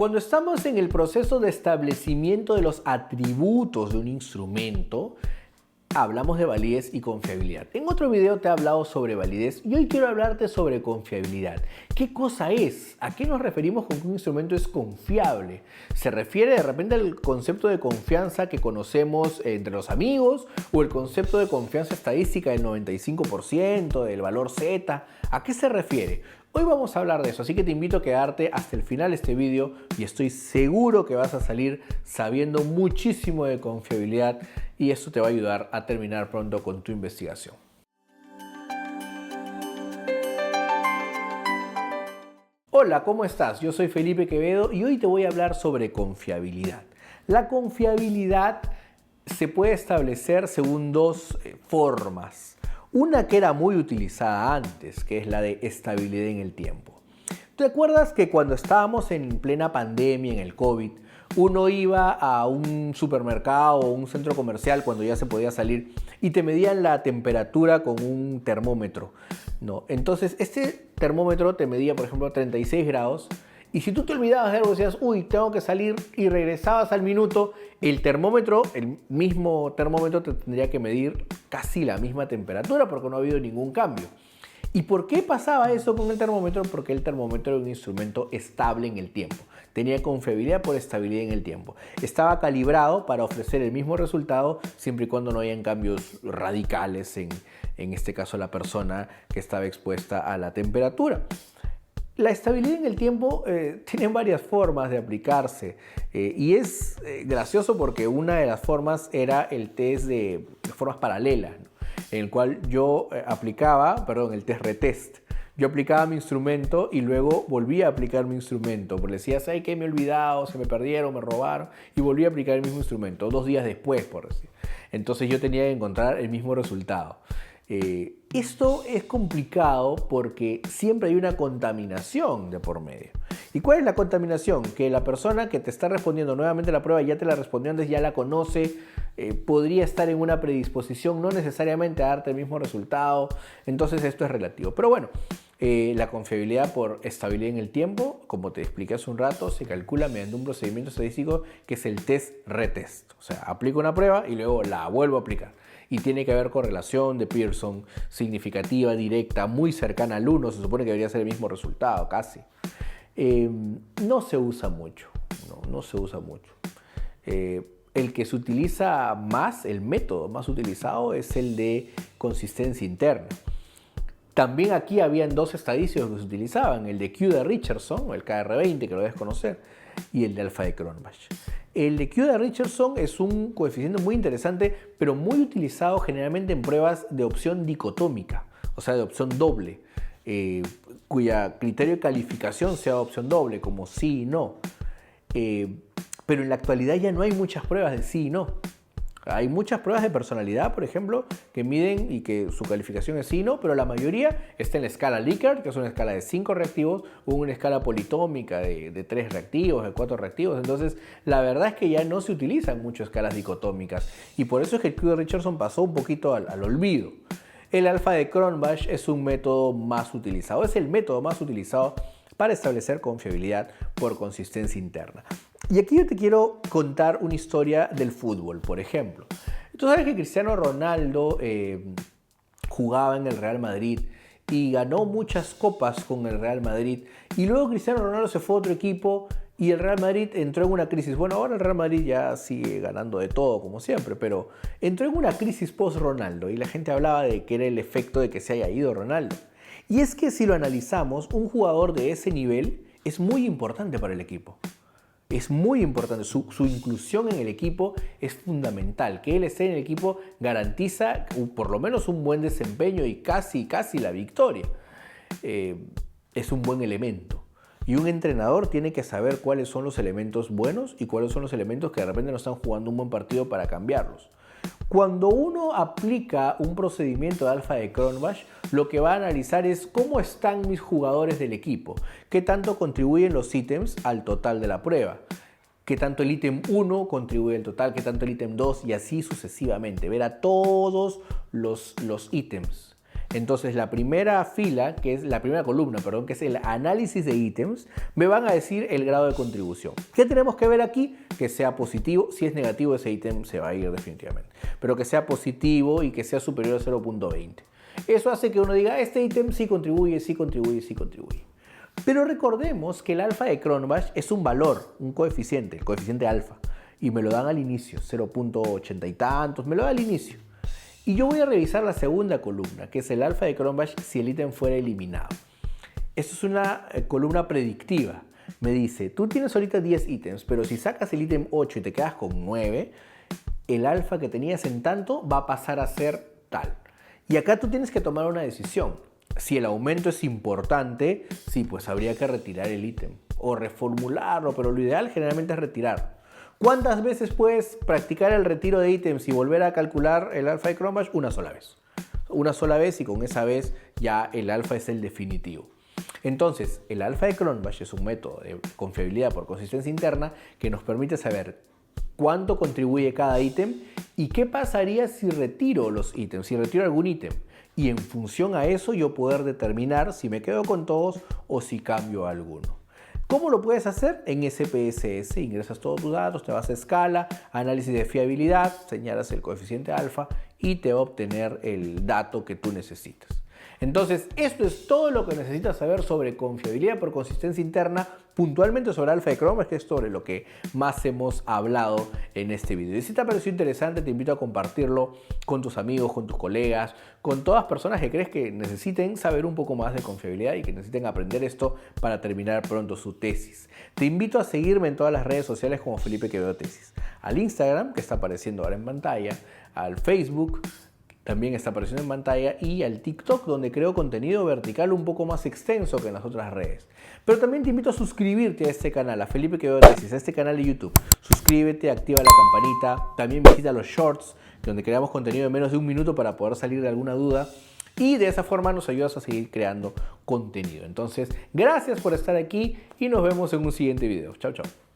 Cuando estamos en el proceso de establecimiento de los atributos de un instrumento, hablamos de validez y confiabilidad. En otro video te he hablado sobre validez y hoy quiero hablarte sobre confiabilidad. ¿Qué cosa es? ¿A qué nos referimos con que un instrumento es confiable? ¿Se refiere de repente al concepto de confianza que conocemos entre los amigos o el concepto de confianza estadística del 95%, del valor Z? ¿A qué se refiere? Hoy vamos a hablar de eso, así que te invito a quedarte hasta el final de este video y estoy seguro que vas a salir sabiendo muchísimo de confiabilidad y esto te va a ayudar a terminar pronto con tu investigación. Hola, ¿cómo estás? Yo soy Felipe Quevedo y hoy te voy a hablar sobre confiabilidad. La confiabilidad se puede establecer según dos formas. Una que era muy utilizada antes, que es la de estabilidad en el tiempo. ¿Te acuerdas que cuando estábamos en plena pandemia, en el COVID, uno iba a un supermercado o un centro comercial cuando ya se podía salir y te medían la temperatura con un termómetro, ¿no? Entonces, este termómetro te medía, por ejemplo, 36 grados. Y si tú te olvidabas de algo, decías, uy, tengo que salir y regresabas al minuto, el mismo termómetro te tendría que medir casi la misma temperatura porque no ha habido ningún cambio. ¿Y por qué pasaba eso con el termómetro? Porque el termómetro era un instrumento estable en el tiempo. Tenía confiabilidad por estabilidad en el tiempo. Estaba calibrado para ofrecer el mismo resultado siempre y cuando no hayan cambios radicales en este caso la persona que estaba expuesta a la temperatura. La estabilidad en el tiempo tiene varias formas de aplicarse y es gracioso porque una de las formas era el test de formas paralelas, ¿no? En el cual yo el test retest. Yo aplicaba mi instrumento y luego volvía a aplicar mi instrumento. Porque decía, ¿sabes qué? Me he olvidado, se me perdieron, me robaron. Y volví a aplicar el mismo instrumento, 2 días después, por decir. Entonces yo tenía que encontrar el mismo resultado. Esto es complicado porque siempre hay una contaminación de por medio. ¿Y cuál es la contaminación? Que la persona que te está respondiendo nuevamente la prueba ya te la respondió antes, ya la conoce, podría estar en una predisposición no necesariamente a darte el mismo resultado. Entonces esto es relativo. Pero bueno, la confiabilidad por estabilidad en el tiempo, como te expliqué hace un rato, se calcula mediante un procedimiento estadístico que es el test retest. O sea, aplico una prueba y luego la vuelvo a aplicar. Y tiene que haber correlación de Pearson significativa, directa, muy cercana al 1. Se supone que debería ser el mismo resultado, casi. No se usa mucho. No se usa mucho. El que se utiliza más, el método más utilizado es el de consistencia interna. También aquí habían 2 estadísticos que se utilizaban, el de Q de Richardson, o el KR20, que lo debes conocer, y el de alfa de Cronbach. El de Q de Richardson es un coeficiente muy interesante, pero muy utilizado generalmente en pruebas de opción dicotómica, o sea, de opción doble, cuya criterio de calificación sea opción doble, como sí y no. Pero en la actualidad ya no hay muchas pruebas de sí y no. Hay muchas pruebas de personalidad, por ejemplo, que miden y que su calificación es sí y no, pero la mayoría está en la escala Likert, que es una escala de 5 reactivos, o una escala politómica de 3 reactivos, de 4 reactivos. Entonces, la verdad es que ya no se utilizan muchas escalas dicotómicas y por eso es que el Q de Richardson pasó un poquito al olvido. El alfa de Cronbach es un método más utilizado, es el método más utilizado para establecer confiabilidad por consistencia interna. Y aquí yo te quiero contar una historia del fútbol, por ejemplo. Tú sabes que Cristiano Ronaldo jugaba en el Real Madrid y ganó muchas copas con el Real Madrid. Y luego Cristiano Ronaldo se fue a otro equipo y el Real Madrid entró en una crisis. Bueno, ahora el Real Madrid ya sigue ganando de todo, como siempre, pero entró en una crisis post-Ronaldo y la gente hablaba de que era el efecto de que se haya ido Ronaldo. Y es que si lo analizamos, un jugador de ese nivel es muy importante para el equipo. Es muy importante, su inclusión en el equipo es fundamental. Que él esté en el equipo garantiza por lo menos un buen desempeño y casi la victoria. Es un buen elemento. Y un entrenador tiene que saber cuáles son los elementos buenos y cuáles son los elementos que de repente no están jugando un buen partido para cambiarlos. Cuando uno aplica un procedimiento de alfa de Cronbach, lo que va a analizar es cómo están mis jugadores del equipo, qué tanto contribuyen los ítems al total de la prueba, qué tanto el ítem 1 contribuye al total, qué tanto el ítem 2 y así sucesivamente, ver a todos los ítems. Entonces la primera fila, que es la primera columna, perdón, que es el análisis de ítems, me van a decir el grado de contribución. ¿Qué tenemos que ver aquí? Que sea positivo. Si es negativo, ese ítem se va a ir definitivamente. Pero que sea positivo y que sea superior a 0.20. Eso hace que uno diga, este ítem sí contribuye, sí contribuye, sí contribuye. Pero recordemos que el alfa de Cronbach es un valor, un coeficiente, el coeficiente alfa. Y me lo dan al inicio, 0.80 y tantos, me lo dan al inicio. Y yo voy a revisar la segunda columna, que es el alfa de Cronbach si el ítem fuera eliminado. Esto es una columna predictiva. Me dice, tú tienes ahorita 10 ítems, pero si sacas el ítem 8 y te quedas con 9, el alfa que tenías en tanto va a pasar a ser tal. Y acá tú tienes que tomar una decisión. Si el aumento es importante, sí, pues habría que retirar el ítem o reformularlo, pero lo ideal generalmente es retirar. ¿Cuántas veces puedes practicar el retiro de ítems y volver a calcular el alfa de Cronbach? Una sola vez. Una sola vez y con esa vez ya el alfa es el definitivo. Entonces, el alfa de Cronbach es un método de confiabilidad por consistencia interna que nos permite saber cuánto contribuye cada ítem y qué pasaría si retiro los ítems, si retiro algún ítem. Y en función a eso yo poder determinar si me quedo con todos o si cambio alguno. ¿Cómo lo puedes hacer? En SPSS ingresas todos tus datos, te vas a escala, análisis de fiabilidad, señalas el coeficiente alfa y te va a obtener el dato que tú necesitas. Entonces, esto es todo lo que necesitas saber sobre confiabilidad por consistencia interna, puntualmente sobre alfa de Cronbach, que es sobre lo que más hemos hablado en este video. Y si te ha parecido interesante, te invito a compartirlo con tus amigos, con tus colegas, con todas personas que crees que necesiten saber un poco más de confiabilidad y que necesiten aprender esto para terminar pronto su tesis. Te invito a seguirme en todas las redes sociales como Felipe Quevedo Tesis. Al Instagram, que está apareciendo ahora en pantalla, al Facebook, también está apareciendo en pantalla, y al TikTok, donde creo contenido vertical un poco más extenso que en las otras redes. Pero también te invito a suscribirte a este canal, a Felipe Quevedo Tesis, a este canal de YouTube. Suscríbete, activa la campanita, también visita los shorts, donde creamos contenido de menos de un minuto para poder salir de alguna duda. Y de esa forma nos ayudas a seguir creando contenido. Entonces, gracias por estar aquí y nos vemos en un siguiente video. Chao, chao.